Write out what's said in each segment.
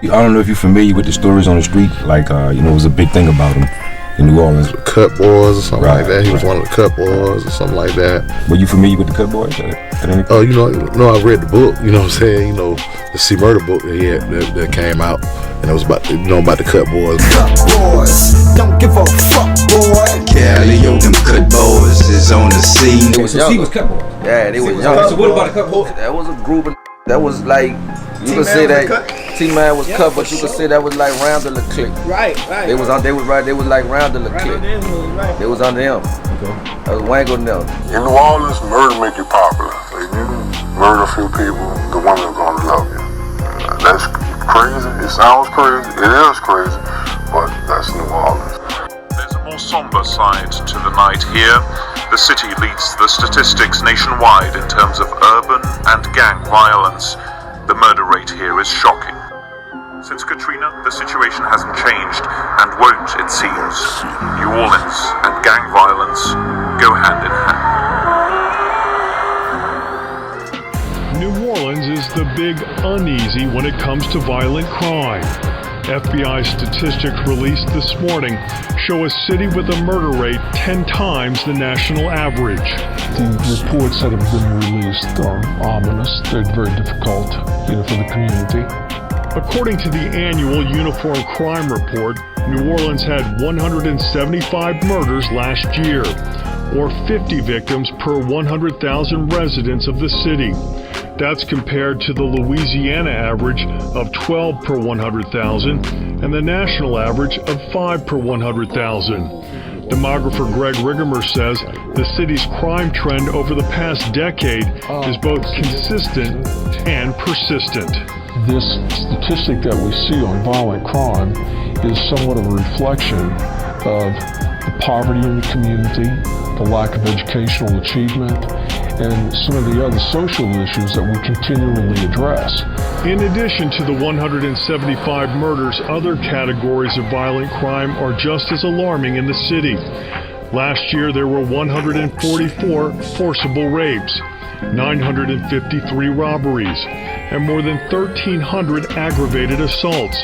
I don't know if you're familiar with the stories on the street. Like, it was a big thing about him in New Orleans. Cutt boys or something like that. He was one of the Cutt boys or something like that. Were you familiar with the Cutt boys? Oh, I read the book. You know what I'm saying? The C Murder book that he had that came out, and it was about about the Cutt boys. Cutt boys, don't give a fuck, boy. Cali, them Cutt boys is on the scene. So he was Cutt boys. Yeah, they was young. So what about the Cutt boys? That was a group that was like. You could say that T-Man was Cutt, but you could say that was like Randall the Clique. Right. They was like Randall the Clique. They was under him. Okay. That was Wango now. In New Orleans, murder make you popular. So if you murder a few people, the women are gonna love you. That's crazy. It sounds crazy. It is crazy, but that's New Orleans. There's a more somber side to the night here. The city leads the statistics nationwide in terms of urban and gang violence. The murder rate here is shocking. Since Katrina, the situation hasn't changed, and won't, it seems. New Orleans and gang violence go hand in hand. New Orleans is the big uneasy when it comes to violent crime. FBI statistics released this morning show a city with a murder rate 10 times the national average. The reports that have been released are ominous. They're very difficult, for the community. According to the annual Uniform Crime Report, New Orleans had 175 murders last year, or 50 victims per 100,000 residents of the city. That's compared to the Louisiana average of 12 per 100,000 and the national average of 5 per 100,000. Demographer Greg Rigamer says the city's crime trend over the past decade is both consistent and persistent. This statistic that we see on violent crime is somewhat of a reflection of the poverty in the community, the lack of educational achievement, and some of the other social issues that we continually address. In addition to the 175 murders, other categories of violent crime are just as alarming in the city. Last year, there were 144 forcible rapes, 953 robberies, and more than 1,300 aggravated assaults.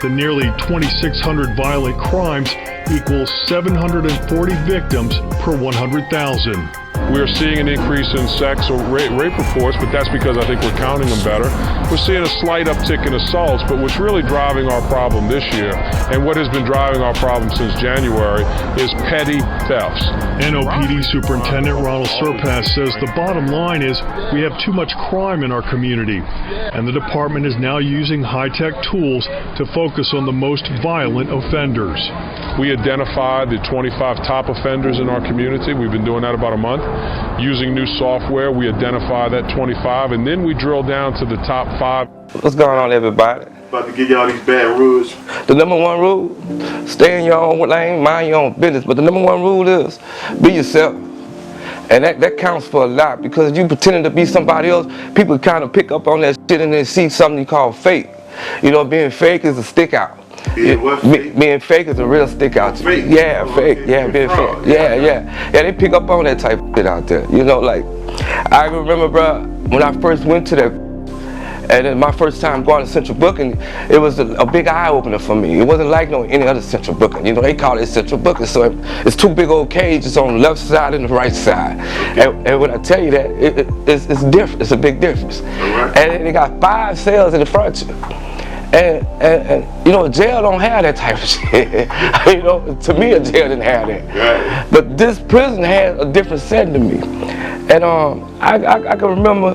The nearly 2,600 violent crimes equals 740 victims per 100,000. We're seeing an increase in sex or rape reports, but that's because I think we're counting them better. We're seeing a slight uptick in assaults, but what's really driving our problem this year, and what has been driving our problem since January, is petty thefts. NOPD Superintendent Ronald Surpass says the bottom line is we have too much crime in our community, and the department is now using high-tech tools to focus on the most violent offenders. We identified the 25 top offenders in our community. We've been doing that about a month. Using new software, we identify that 25, and then we drill down to the top 5. What's going on, everybody? About to give y'all these bad rules. The number one rule, stay in your own lane, mind your own business. But the number one rule is, be yourself. And that counts for a lot, because you pretending to be somebody else, people kind of pick up on that shit and then see something you call fake. Being fake is a stick out. Being fake is a real stick out to me. Yeah, fake. Yeah, being fake. Yeah, they pick up on that type of shit out there. I remember, bro, when I first went to that, and then my first time going to Central Booking, it was a big eye opener for me. It wasn't like any other Central Booking. They call it Central Booking, so it's two big old cages on the left side and the right side. And when I tell you that, it's different. It's a big difference. And they got 5 cells in the front. And jail don't have that type of shit. To me, a jail didn't have that. Right. But this prison had a different setting to me. And I can remember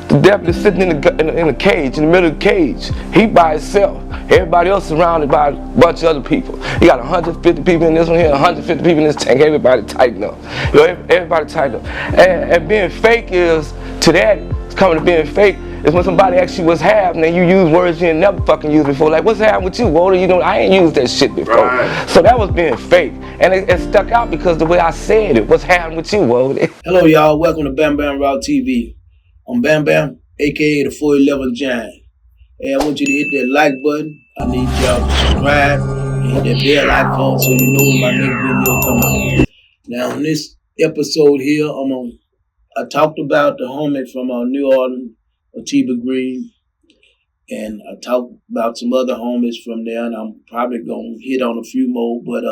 the deputy sitting in a cage, in the middle of the cage. He by himself. Everybody else surrounded by a bunch of other people. You got 150 people in this one here, 150 people in this tank. Everybody tighten up. Everybody tighten up. And being fake is, to that, it's coming to being fake, is when somebody asks you what's happening, you use words you ain't never fucking used before. Like, what's happening with you, Walter? I ain't used that shit before. Right. So that was being fake. And it stuck out because the way I said it. What's happening with you, Walter? Hello, y'all. Welcome to Bamm Raw TV. I'm Bamm, a.k.a. the 411 Giant. Hey, I want you to hit that like button. I need y'all to subscribe and hit that bell icon so you know when my next video come out. Now, in this episode here, I talked about the homie from New Orleans, Atiba Green, And I talked about some other homies from there, and I'm probably gonna hit on a few more, but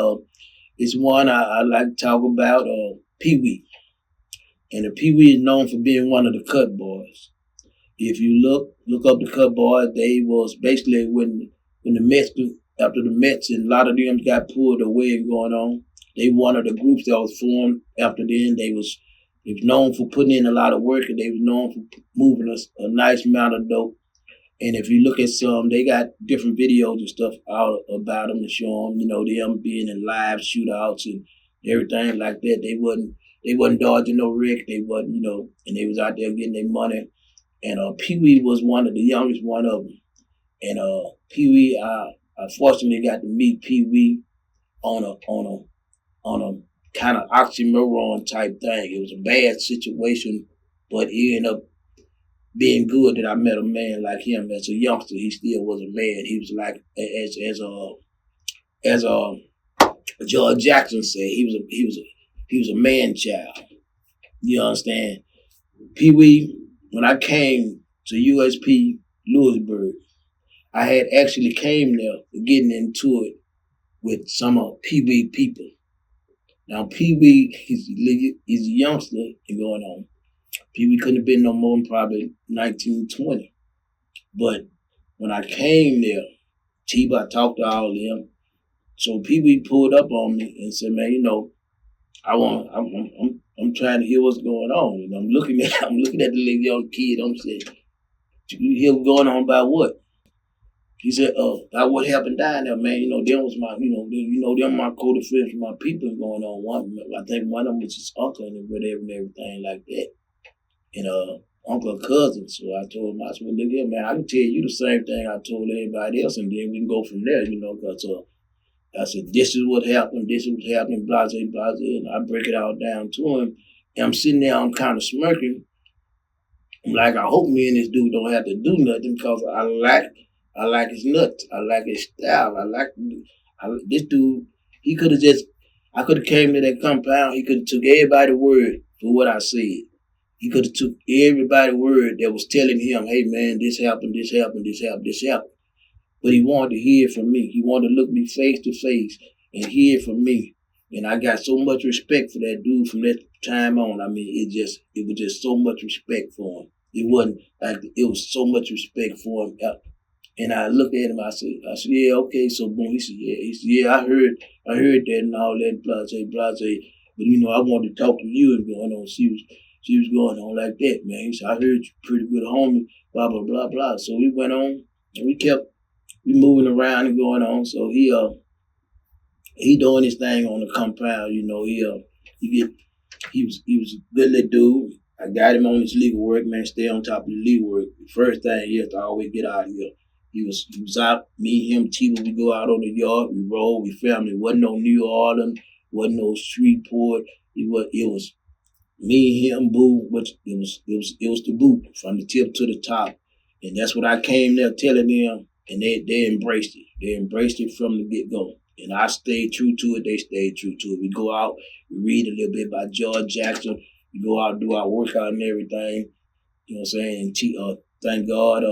it's one I like to talk about, PeeWee. And the PeeWee is known for being one of the Cutt boys. If you look up the Cutt boys, they was basically when the Mets, after the Mets and a lot of them got pulled away and going on, they one of the groups that was formed after then. They was known for putting in a lot of work, and they was known for moving a nice amount of dope. And if you look at some, they got different videos and stuff out about them and show them, them being in live shootouts and everything like that. They wasn't dodging no wreck. They wasn't, and they was out there getting their money. And PeeWee was one of the youngest one of them. And PeeWee, I fortunately got to meet PeeWee on a kind of oxymoron type thing. It was a bad situation, but it ended up being good that I met a man like him. As a youngster, he still was a man. He was like, as George Jackson said, he was a man child. You understand? PeeWee, when I came to USP Lewisburg, I had actually came there getting into it with some of PeeWee people. Now PeeWee, he's a youngster and going on. PeeWee couldn't have been no more than probably 19, 20. But when I came there, I talked to all of them. So PeeWee pulled up on me and said, "Man, I'm trying to hear what's going on." And I'm looking at the little young kid. I'm saying, "You hear what's going on about what?" He said, about what happened down there, man. Them was my, them my close friends, my people going on. I think one of them was his uncle and whatever and everything like that. And uncle and cousin. So I told him, I said, "Well, look here, man, I can tell you the same thing I told everybody else, and then we can go from there, because I said, this is what happened, blase, blase, and I break it all down to him. And I'm sitting there, I'm kind of smirking. I'm like, I hope me and this dude don't have to do nothing, because I like his nuts. I like his style. This dude, I could have came to that compound, he could have took everybody's word for what I said. He could have took everybody's word that was telling him, hey man, this happened, this happened, this happened, this happened. But he wanted to hear from me. He wanted to look me face to face and hear from me. And I got so much respect for that dude from that time on. I mean, it was just so much respect for him. It was so much respect for him. And I looked at him, I said, yeah, okay, so boom. He said, yeah, I heard that and all that, blase, blase. But I wanted to talk to you and going on. She was going on like that, man. He said, I heard you pretty good homie, blah, blah, blah, blah. So we went on and we moving around and going on. So he doing his thing on the compound, he was a good little dude. I got him on his legal work, man, stay on top of the legal work. The first thing he has to always get out of here. He was out, me, him, Chiba, we go out on the yard, we roll, we family. It wasn't no New Orleans, wasn't no Shreveport. It was me, him, Boo, which it was the boot from the tip to the top. And that's what I came there telling them, and they embraced it. They embraced it from the get-go. And I stayed true to it, they stayed true to it. We go out, we read a little bit about George Jackson, we go out and do our workout and everything. You know what I'm saying? And thank God,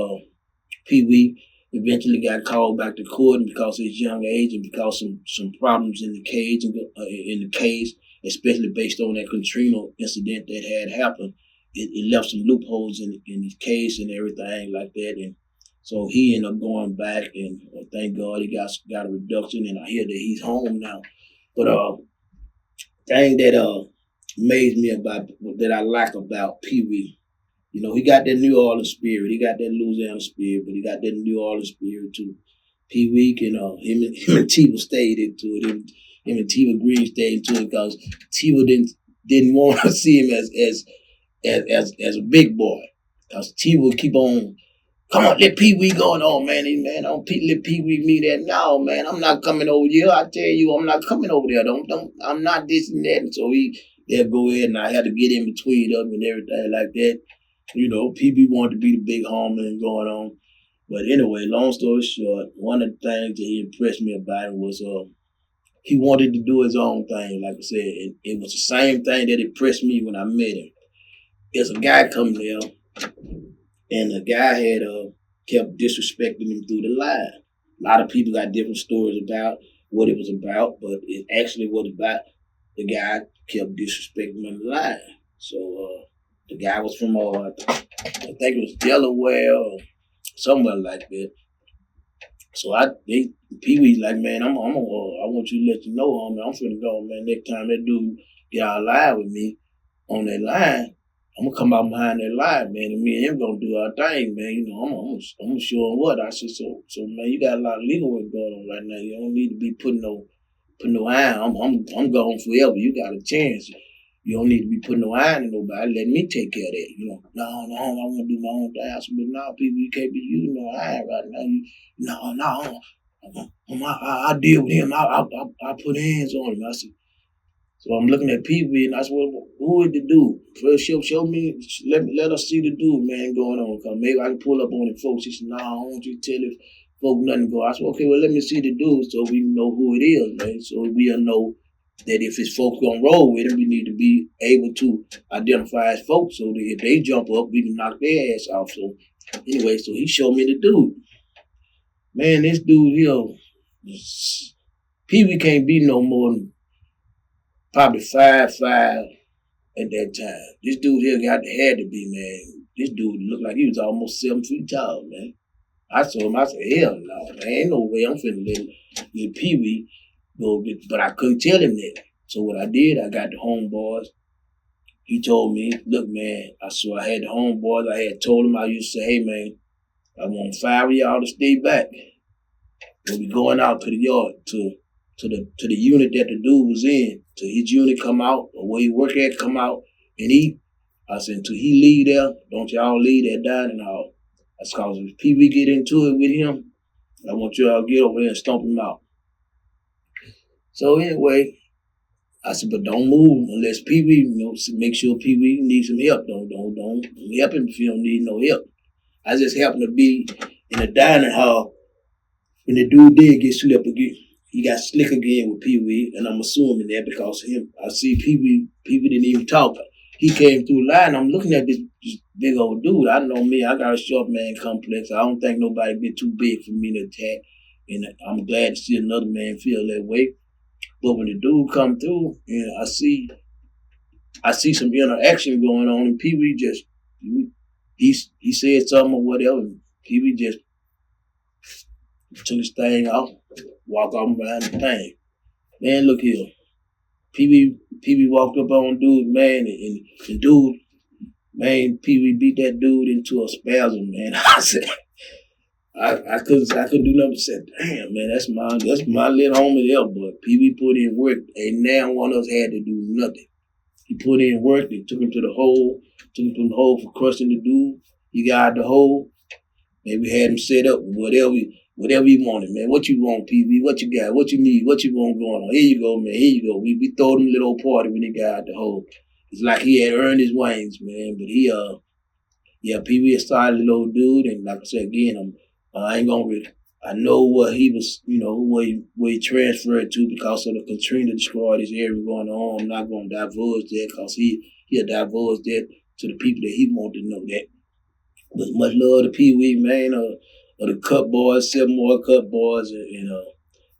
PeeWee eventually got called back to court because of his young age and because some problems in the cage in the case, especially based on that Katrina incident that had happened. It left some loopholes in his case and everything like that. And so he ended up going back, and thank God he got a reduction, and I hear that he's home now. But thing that amazed me about, that I like about PeeWee, he got that New Orleans spirit, he got that Louisiana spirit, but he got that New Orleans spirit too. PeeWee can him and Tiva stayed into it. Him and Tiva Green stayed into it because Tiva didn't want to see him as a big boy. Because Tiva would keep on, come on, let PeeWee go. Oh man, don't let PeeWee me that. No, man, I'm not coming over here. I tell you, I'm not coming over there. I'm not this and that. And so they'll go ahead, and I had to get in between them and everything like that. PeeWee wanted to be the big homie and going on. But anyway, long story short, one of the things that he impressed me about him was he wanted to do his own thing, like I said. And it was the same thing that impressed me when I met him. There's a guy coming there, and the guy kept disrespecting him through the line. A lot of people got different stories about what it was about, but it actually was about the guy kept disrespecting him on the line. So the guy was from, I think it was Delaware or somewhere like that. So PeeWee's like, man, I want you to let you know, homie, I'm finna go, man. Next time that dude get out live with me on that line, I'm gonna come out behind that line, man, and me and him gonna do our thing, man. You know, I'm gonna show him what. I said, so man, you got a lot of legal work going on right now. You don't need to be putting no iron. I'm gone forever. You got a chance. You don't need to be putting no iron in nobody. Let me take care of that. You know, no, I want to do my own thing. I said, but no, people, you can't be using no iron right now. I deal with him. I put hands on him. I said, so I'm looking at PeeWee and I said, well, who is the dude? First, show me, let us see the dude, man, going on. Cause maybe I can pull up on it, folks. He said, no, I don't want you to tell if folks nothing go. I said, okay, well, let me see the dude so we know who it is, man. So we'll know that if it's folks gonna roll with him, we need to be able to identify as folks so that if they jump up, we can knock their ass off. So anyway, so he showed me the dude. Man, this dude here, PeeWee can't be no more than probably 5'5" at that time. This dude here had to be, man. This dude looked like he was almost 7 feet tall, man. I saw him, I said, hell no, man, ain't no way I'm finna let PeeWee go get, but I couldn't tell him that. So what I did, I got the homeboys. He told me, look, man, I had the homeboys, I had told him, I used to say, hey, man, I want 5 of y'all to stay back. We'll be going out to the yard, to the unit that the dude was in, till his unit come out, or where he work at come out and eat. I said, until he leave there, don't y'all leave that dining hall. That's cause if PeeWee get into it with him, I want y'all to get over there and stomp him out. So anyway, I said, but don't move unless PeeWee, make sure PeeWee needs some help. Don't help him if you don't need no help. I just happened to be in the dining hall when the dude did get slipped again. He got slick again with PeeWee, and I'm assuming that because of him. I see PeeWee didn't even talk. He came through the line. I'm looking at this big old dude. I know me. I got a short man complex. I don't think nobody get too big for me to attack. And I'm glad to see another man feel that way. But when the dude come through, and I see some interaction going on, and PeeWee just he said something or whatever. And PeeWee just took his thing off, walk off behind the thing. Man, look here. PeeWee walked up on dude, man, and dude, man, PeeWee beat that dude into a spasm, man. I said, I couldn't do nothing but say, damn, man, that's my little homie there, but PeeWee put in work, and now one of us had to do nothing. He put in work, they took him to the hole, from the hole for crushing the dude. He got out the hole, and we had him set up with whatever he wanted, man. What you want, PeeWee? What you got? What you need? What you want going on? Here you go, man. Here you go. We throw him a little party when he got out the hole. It's like he had earned his wings, man. But PeeWee a solid little dude, and like I said again, I ain't gonna really. I know what he was, where he transferred to because of the Katrina destroyed his area going on. I'm not gonna divulge that because he'll divulge that to the people that he want to know that. But much love to PeeWee, man. Of the Cutt boys, 7 more Cutt boys, and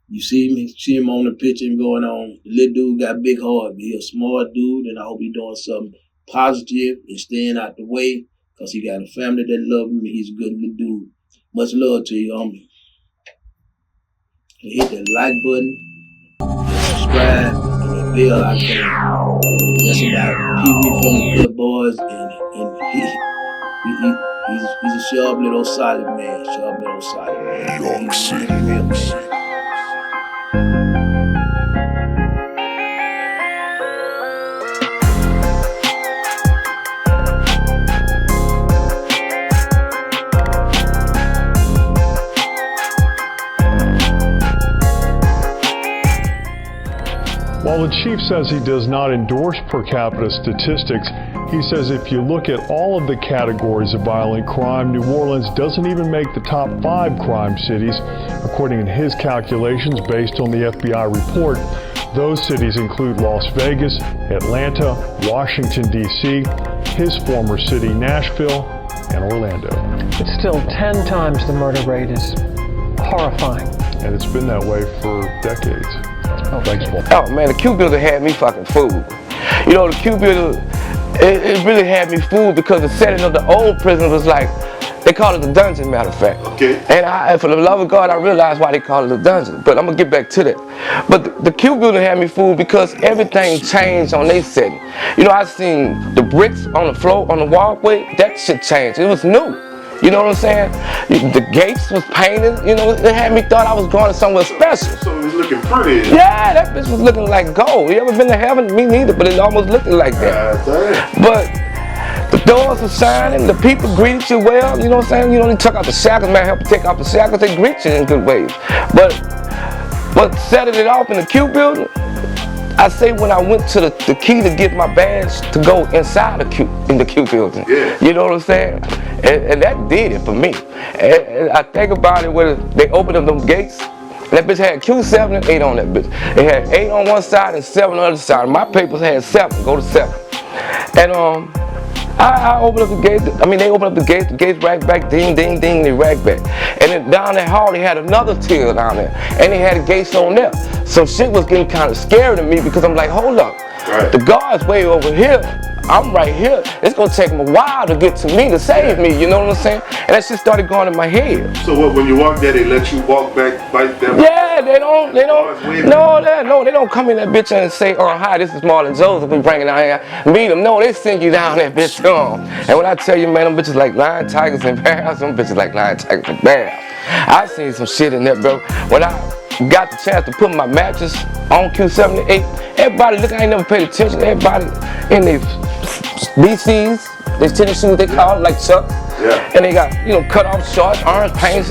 you see him on the picture and going on. The little dude got big heart, but he a smart dude, and I hope he doing something positive and staying out the way because he got a family that love him and he's a good little dude. Much love to you, homie. And hit that like button, subscribe, and the bell icon. That's about PeeWee from the Cutt boys, and he's a sharp little solid man. York City. While the chief says he does not endorse per capita statistics, he says if you look at all of the categories of violent crime, New Orleans doesn't even make the top 5 crime cities. According to his calculations based on the FBI report, those cities include Las Vegas, Atlanta, Washington, D.C., his former city, Nashville, and Orlando. But still, 10 times the murder rate is horrifying. And it's been that way for decades. Thanks, Paul. Oh man, the Q builder had me fucking fooled. You know, the Q builder, it really had me fooled because the setting of the old prison was like, they call it the dungeon, matter of fact. Okay. And for the love of God, I realized why they call it the dungeon. But I'm gonna get back to that. But the Q building had me fooled because everything changed on their setting. You know, I seen the bricks on the floor, on the walkway, that shit changed. It was new. You know what I'm saying? The gates was painted. You know, it had me thought I was going to somewhere special. So it was looking pretty. Yeah, that bitch was looking like gold. You ever been to heaven? Me neither, but it almost looked like that. But the doors were shining, the people greeted you well, you know what I'm saying? You know, they took out the shackles, man, help you take off the shackles, they greet you in good ways. But what set it off in the Q building, I say when I went to the key to get my badge to go inside in the Q building. Yeah. You know what I'm saying? And that did it for me. And I think about it when they opened up them gates, and that bitch had Q7 and 8 on that bitch. It had 8 on one side and 7 on the other side. My papers had 7, go to 7. And I opened up the gate, they opened up the gates right back, ding, ding, ding, they right back. And then down that hall, they had another tier down there, and they had gates on there. So shit was getting kind of scary to me because I'm like, hold up, the guard's way over here, I'm right here. It's gonna take them a while to get to me, to save me, you know what I'm saying? And that shit started going in my head. So what, when you walk there, they let you walk back like that? Yeah, they don't, no, they don't come in that bitch and say, oh, hi, this is Marlon Joseph, we bringing out here, meet him. No, they send you down that bitch. And when I tell you, man, them bitches like lion, tigers, and bears, them bitches like lion, tigers, and bears. I seen some shit in there, bro. When I got the chance to put my mattress on Q78, everybody, look, I ain't never paid attention, everybody in their BCs, their tennis shoes, they call them, like Chuck. Yeah. And they got, cut off shorts, orange paints.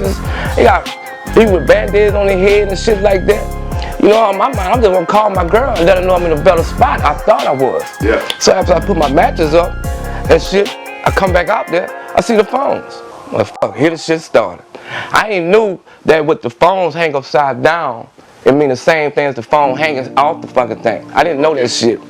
They got people with band-aids on their head and shit like that. You know, in my mind, I'm just gonna call my girl and let her know I'm in a better spot. I thought I was. Yeah. So after I put my mattress up and shit, I come back out there, I see the phones. Well, fuck, here the shit started. I ain't knew that with the phones hang upside down, it mean the same thing as the phone hanging off the fucking thing. I didn't know that shit.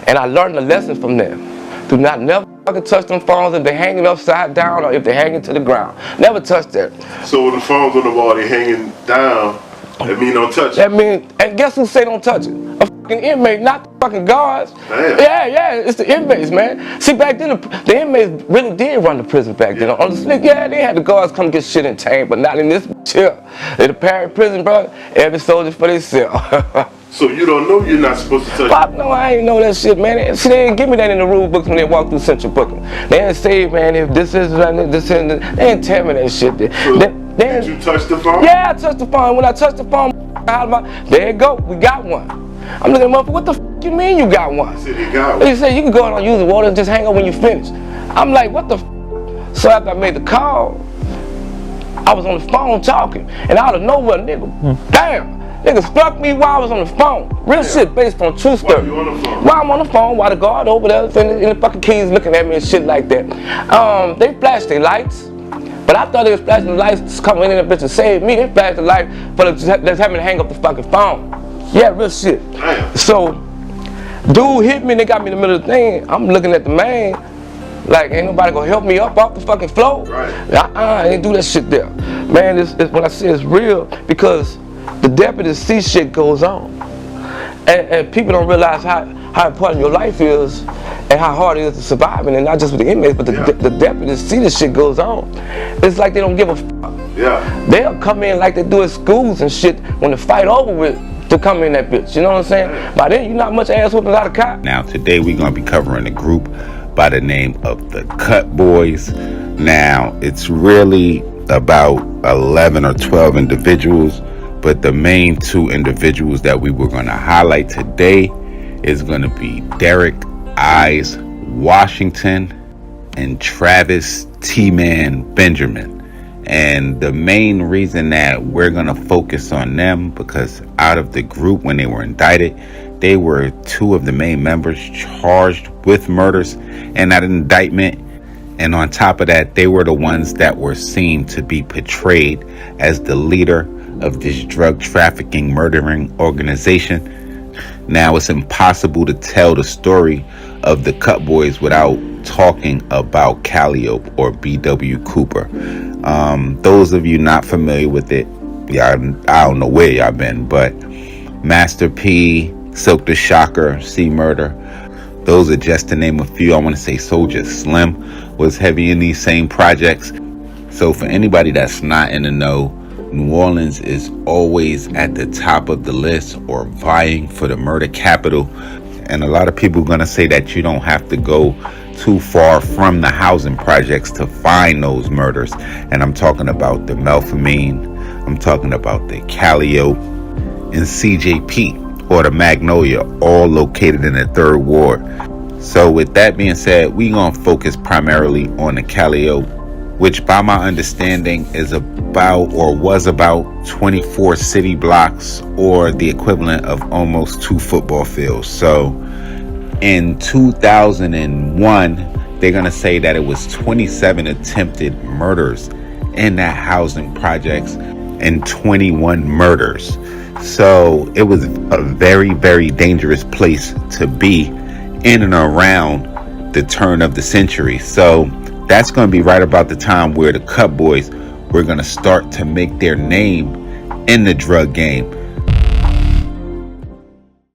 And I learned a lesson from them. Do not never fucking touch them phones if they're hanging upside down or if they're hanging to the ground. Never touch that. So when the phones on the wall, they hanging down, that mean don't touch it? That mean, and guess who say don't touch it? A fucking inmate, not the fucking guards. Damn. Yeah, it's the inmates, man. See, back then, the inmates really did run the prison back then. On the slick, yeah, they had the guards come get shit in tame, but not in this chill. In the Parish prison, bro, every soldier for themselves. So you don't know you're not supposed to touch it? No, I ain't know that shit, man. See, they didn't give me that in the rule books when they walked through central booking. They didn't say, man, if this is, this is, they didn't tell me that shit. So did you touch the phone? Yeah, I touched the phone. When I touched the phone, there you go, we got one. I'm looking at him, what the f you mean you got one? He said he got one. He said, you can go out and use the water and just hang up when you finish. I'm like, what the f? So after I made the call, I was on the phone talking, and out of nowhere, nigga, damn. Nigga struck me while I was on the phone. Real shit based on true story. Why you on the phone? While I'm on the phone, while the guard over there in the fucking keys looking at me and shit like that. They flashed their lights, but I thought they was flashing the lights to come in and bitch and save me. They flashed the light for just having to hang up the fucking phone. Yeah, real shit. Damn. So, dude hit me and they got me in the middle of the thing. I'm looking at the man, like ain't nobody gonna help me up off the fucking floor. Right. I ain't do that shit there. Man, when I say it's real, because the deputies see shit goes on, and people don't realize how important your life is and how hard it is to survive, and not just with the inmates, but the deputies see this shit goes on. It's like they don't give a fuck. Yeah. They'll come in like they do at schools and shit when the fight over with to come in that bitch. You know what I'm saying? By then, you not much ass whooping out of cop. Now today we're gonna be covering a group by the name of the Cutt Boys. Now it's really about 11 or 12 individuals. But the main 2 individuals that we were going to highlight today is going to be Derek Eyes Washington and Travis T-Man Benjamin. And the main reason that we're going to focus on them, because out of the group when they were indicted, they were 2 of the main members charged with murders and that indictment. And on top of that, they were the ones that were seen to be portrayed as the leader of this drug trafficking, murdering organization. Now it's impossible to tell the story of the Cutt Boys without talking about Calliope or B.W. Cooper. Those of you not familiar with it, I don't know where y'all been, but Master P, Silk the Shocker, C Murder, those are just to name a few. I want to say Soldier Slim was heavy in these same projects. So for anybody that's not in the know, New Orleans is always at the top of the list or vying for the murder capital. And a lot of people are going to say that you don't have to go too far from the housing projects to find those murders. And I'm talking about the Melpomene, I'm talking about the Calliope and CJP or the Magnolia, all located in the 3rd Ward. So with that being said, we're going to focus primarily on the Calliope, which by my understanding is about or was about 24 city blocks or the equivalent of almost 2 football fields. So in 2001, they're going to say that it was 27 attempted murders in that housing projects and 21 murders. So it was a very, very dangerous place to be in and around the turn of the century. So that's going to be right about the time where the Cutt boys were going to start to make their name in the drug game.